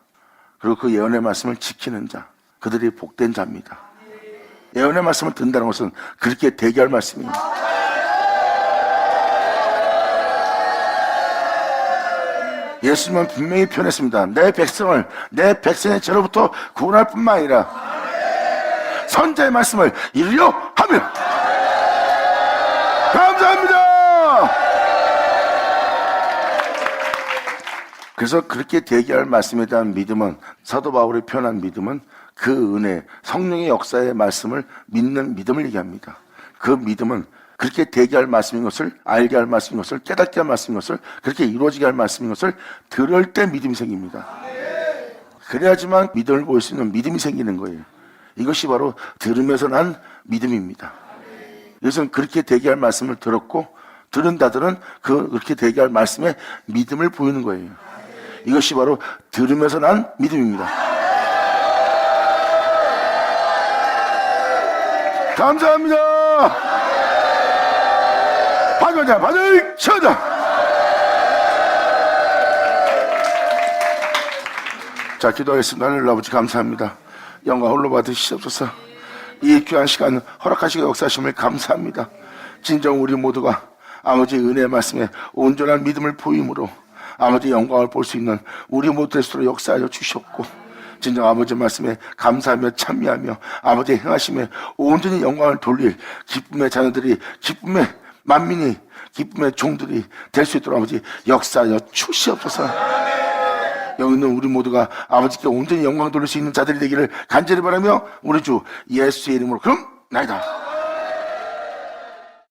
그리고 그 예언의 말씀을 지키는 자, 그들이 복된 자입니다. 예언의 말씀을 듣는다는 것은 그렇게 대기할 말씀입니다. 예수님은 분명히 표현했습니다. 내 백성을 내 백성의 죄로부터 구원할 뿐만 아니라 선자의 말씀을 이루려 하며. 감사합니다. 그래서 그렇게 대기할 말씀에 대한 믿음은, 사도 바울이 표현한 믿음은 그 은혜, 성령의 역사의 말씀을 믿는 믿음을 얘기합니다. 그 믿음은 그렇게 대기할 말씀인 것을, 알게 할 말씀인 것을, 깨닫게 할 말씀인 것을, 그렇게 이루어지게 할 말씀인 것을 들을 때 믿음이 생깁니다. 그래야지만 믿음을 보일 수 있는 믿음이 생기는 거예요. 이것이 바로 들으면서 난 믿음입니다. 이것은 그렇게 대기할 말씀을 들었고, 들은 자들은 그렇게 대기할 말씀에 믿음을 보이는 거예요. 이것이 바로 들으면서 난 믿음입니다. 감사합니다. 받으자, 받을 쳐다. 자, 기도하겠습니다. 하늘 아버지 감사합니다. 영광 홀로 받으시옵소서. 이 귀한 시간 허락하시고 역사하심을 감사합니다. 진정 우리 모두가 아버지 은혜의 말씀에 온전한 믿음을 보임으로 아버지 영광을 볼 수 있는 우리 모두 될수록 역사하여 주셨고, 진정 아버지 말씀에 감사하며 참여하며 아버지 행하심에 온전히 영광을 돌릴 기쁨의 자녀들이, 기쁨의 만민이, 기쁨의 종들이 될 수 있도록 아버지 역사하여 주시옵소서. 여기 있는 우리 모두가 아버지께 온전히 영광 돌릴 수 있는 자들이 되기를 간절히 바라며 우리 주 예수의 이름으로 그럼 나이다.